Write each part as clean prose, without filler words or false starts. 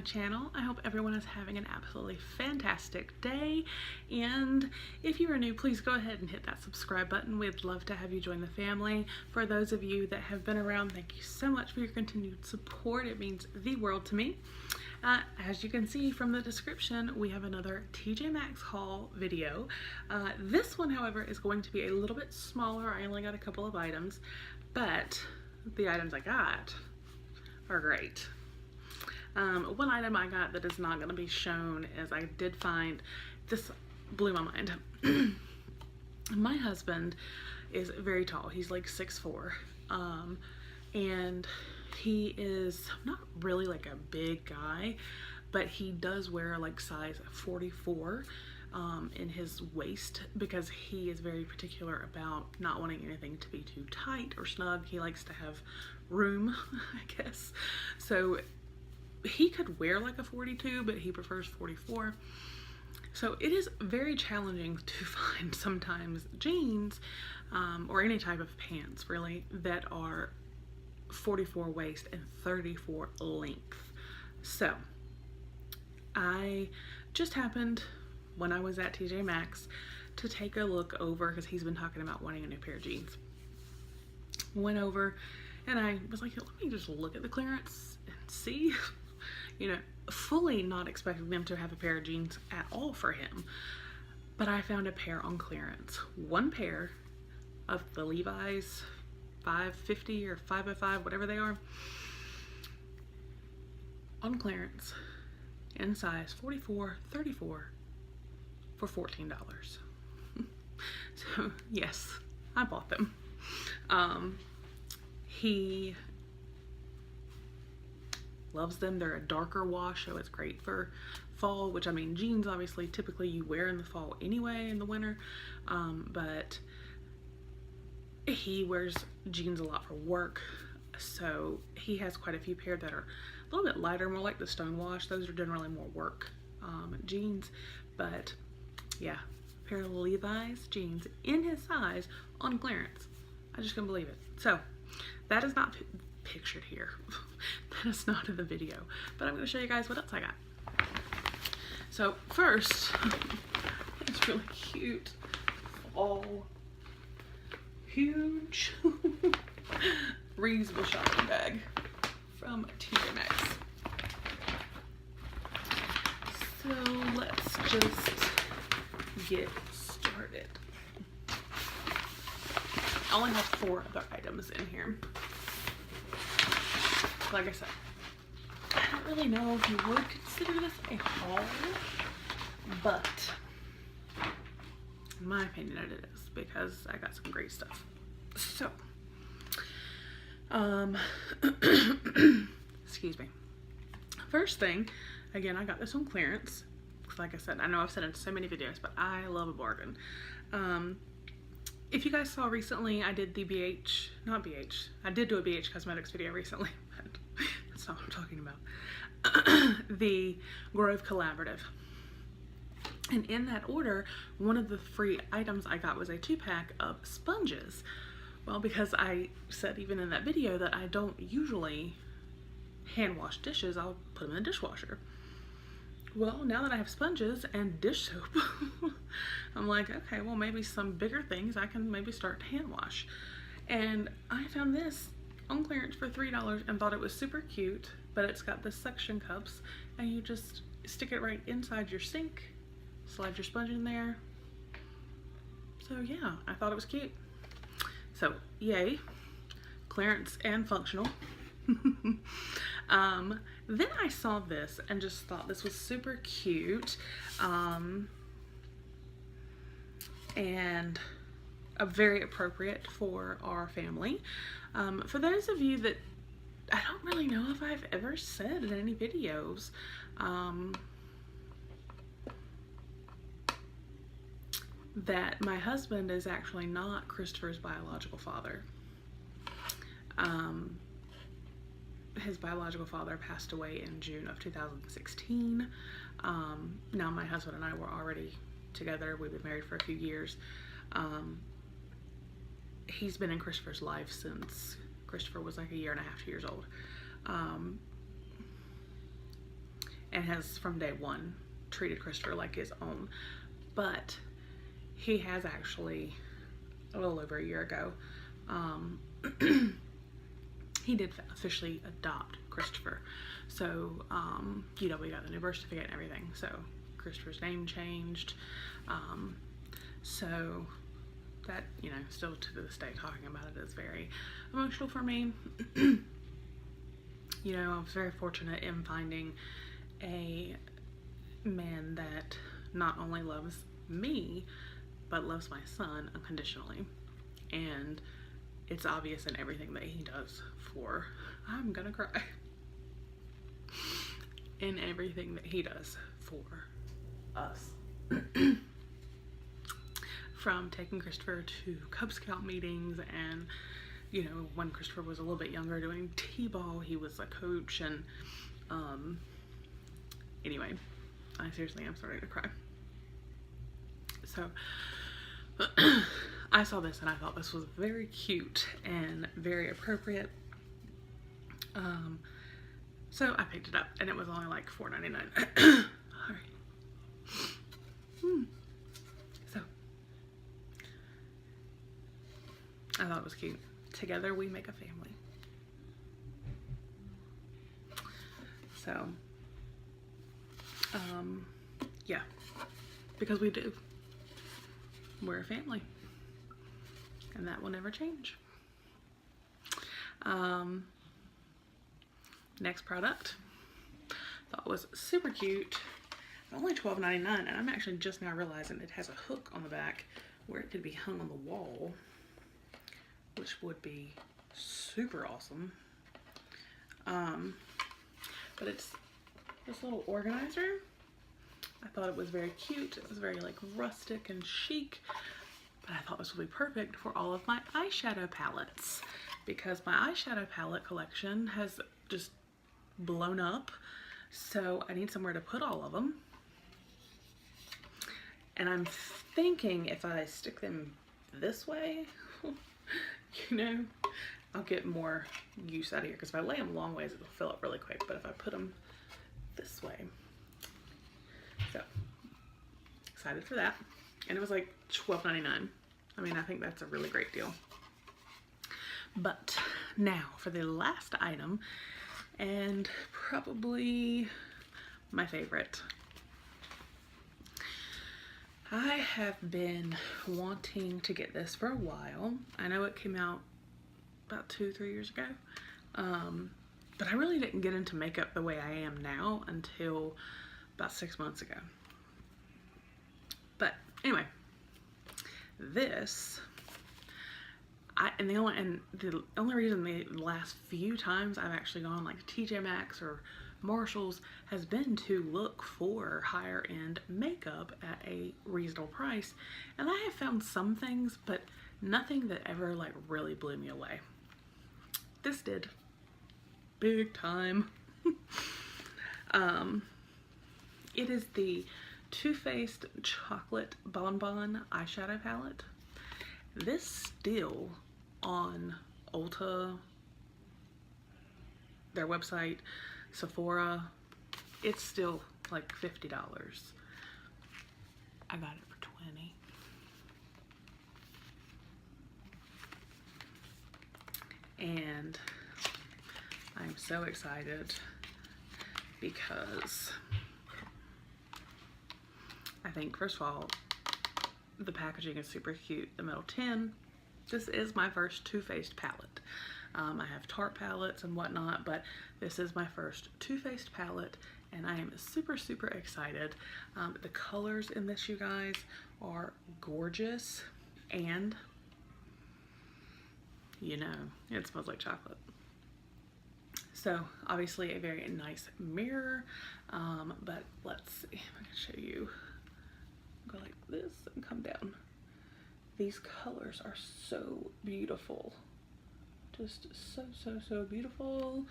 channel. I hope everyone is having an absolutely fantastic day, and if you are new, please go ahead and hit that subscribe button. We'd love to have you join the family. For those of you that have been around, thank you so much for your continued support. It means the world to me. As you can see from the description, we have another TJ Maxx haul video. This one, however, is going to be a little bit smaller. I only got a couple of items, but the items I got are great. One item I got that is not going to be shown is I did find, this blew my mind. My husband is very tall. He's like 6'4", and he is not really like a big guy, but he does wear like size 44 in his waist because he is very particular about not wanting anything to be too tight or snug. He likes to have room, I guess. So he could wear like a 42, but he prefers 44. So it is very challenging to find sometimes jeans or any type of pants really that are 44 waist and 34 length. So I just happened, when I was at TJ Maxx, to take a look over because he's been talking about wanting a new pair of jeans. Went over and I was like, let me just look at the clearance and see, you know, fully not expecting them to have a pair of jeans at all for him. But I found a pair on clearance. One pair of the Levi's 550 or 505, whatever they are, on clearance in size 44, 34 for $14. So yes, I bought them. He loves them. They're a darker wash, so it's great for fall, which I mean, jeans obviously typically you wear in the fall anyway, in the winter, but he wears jeans a lot for work, so he has quite a few pair that are a little bit lighter, more like the stone wash. Those are generally more work jeans, but yeah, a pair of Levi's jeans in his size on clearance. I just couldn't believe it. So that is not pictured here. That is not in the video, but I'm going to show you guys what else I got. So first, it's really cute. All huge reusable shopping bag from TJ Maxx. So let's just get started. I only have 4 other items in here. Like I said, I don't really know if you would consider this a haul, but in my opinion it is, because I got some great stuff. So, excuse me. First thing, again, I got this on clearance. Like I said, I know I've said it in so many videos, but I love a bargain. If you guys saw recently, I did the I did do a BH Cosmetics video recently, but that's not what I'm talking about. The Grove Collaborative. And in that order, one of the free items I got was a 2-pack of sponges. Well, because I said even in that video that I don't usually hand wash dishes, I'll put them in the dishwasher. Well, now that I have sponges and dish soap, I'm like, okay, well, maybe some bigger things I can maybe start to hand wash. And I found this on clearance for $3 and thought it was super cute, but it's got the suction cups and you just stick it right inside your sink, slide your sponge in there. So yeah, I thought it was cute. So yay, clearance and functional. Then I saw this and just thought this was super cute, and very appropriate for our family. For those of you that, I don't really know if I've ever said in any videos, that my husband is actually not Christopher's biological father. His biological father passed away in June of 2016. Now my husband and I were already together. We've been married for a few years. He's been in Christopher's life since Christopher was like 1.5 years old. and has from day one treated Christopher like his own. But he has actually, a little over a year ago, he did officially adopt Christopher. So, you know, we got the new birth certificate and everything. So Christopher's name changed. So that, you know, still to this day talking about it is very emotional for me. You know, I was very fortunate in finding a man that not only loves me, but loves my son unconditionally. And it's obvious in everything that he does for, I'm gonna cry, in everything that he does for us. From taking Christopher to Cub Scout meetings, and, you know, when Christopher was a little bit younger doing T-ball, he was a coach, and anyway, I seriously am starting to cry. So I saw this and I thought this was very cute and very appropriate. So I picked it up, and it was only like $4.99. Alright. So I thought it was cute. Together we make a family. So yeah, because we do. We're a family, and that will never change. Next product, thought was super cute. Only $12.99, and I'm actually just now realizing it has a hook on the back where it could be hung on the wall, which would be super awesome. But it's this little organizer. I thought it was very cute. It was very like rustic and chic, but I thought this would be perfect for all of my eyeshadow palettes, because my eyeshadow palette collection has just blown up. So I need somewhere to put all of them. And I'm thinking if I stick them this way, you know, I'll get more use out of here, because if I lay them long ways, it'll fill up really quick. But if I put them this way, so excited for that. And it was like $12.99. I mean, I think that's a really great deal. But now for the last item, and probably my favorite. I have been wanting to get this for a while. I know it came out about 2-3 years ago, but I really didn't get into makeup the way I am now until about 6 months ago. But anyway, this, the only reason the last few times I've actually gone like TJ Maxx or Marshalls has been to look for higher end makeup at a reasonable price, and I have found some things, but nothing that ever like really blew me away. This did, big time. It is the Too Faced Chocolate Bonbon eyeshadow palette. This still on Ulta, their website, Sephora, it's still like $50. I got it for $20. And I'm so excited because I think, first of all, the packaging is super cute. The metal tin. This is my first Too Faced palette. I have Tarte palettes and whatnot, but this is my first Too Faced palette, and I am super, super excited. The colors in this, you guys, are gorgeous, and, you know, it smells like chocolate. So, obviously a very nice mirror, but let's see if I can show you. Go like this and come down. These colors are so beautiful. Just so, so, so beautiful.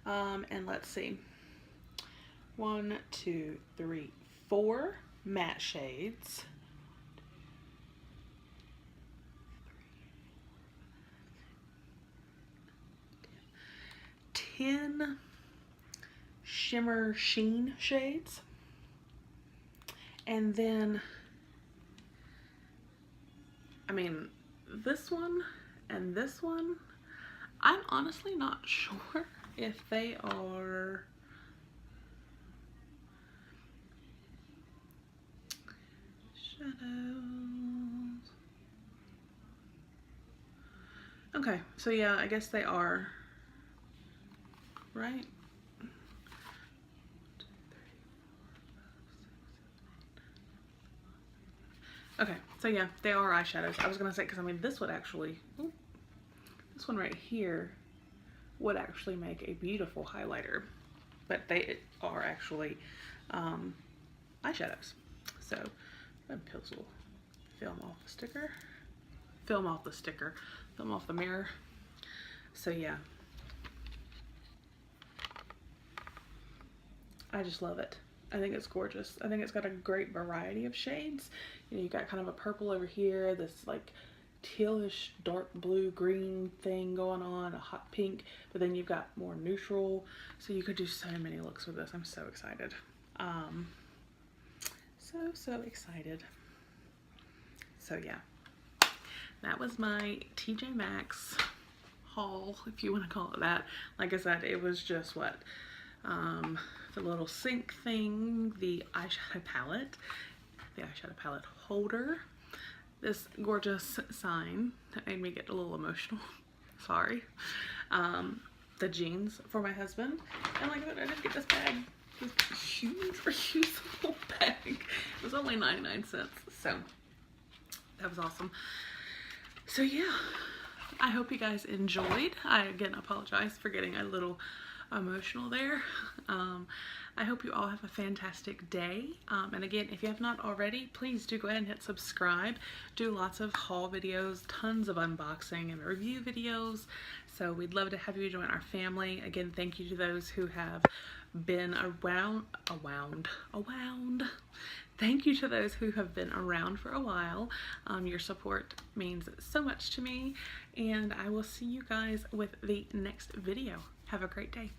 And let's see. 1, 2, 3, 4 matte shades. 10 shimmer sheen shades. And then, I mean, this one and this one, I'm honestly not sure if they are shadows. Okay, so yeah, I guess they are, right? Okay, so yeah, they are eyeshadows. I was gonna say, because I mean, this would actually, this one right here would actually make a beautiful highlighter, but they are actually eyeshadows. So I'm pencil, film off the sticker, film off the mirror. So yeah, I just love it. I think it's gorgeous. I think it's got a great variety of shades. You know, you got kind of a purple over here, this like tealish dark blue green thing going on, a hot pink, but then you've got more neutral. So you could do so many looks with this. I'm so excited. So excited. So yeah, that was my TJ Maxx haul, if you want to call it that. Like I said, it was just what, the little sink thing, the eyeshadow palette holder, this gorgeous sign that made me get a little emotional, sorry, the jeans for my husband, and like I did get this bag, this huge reusable bag. It was only 99 cents, so that was awesome. So yeah, I hope you guys enjoyed. I again apologize for getting a little emotional there. I hope you all have a fantastic day. And again, if you have not already, please do go ahead and hit subscribe. Do lots of haul videos, tons of unboxing and review videos. So we'd love to have you join our family. Again, thank you to those who have been around. Thank you to those who have been around for a while. Your support means so much to me, and I will see you guys with the next video. Have a great day.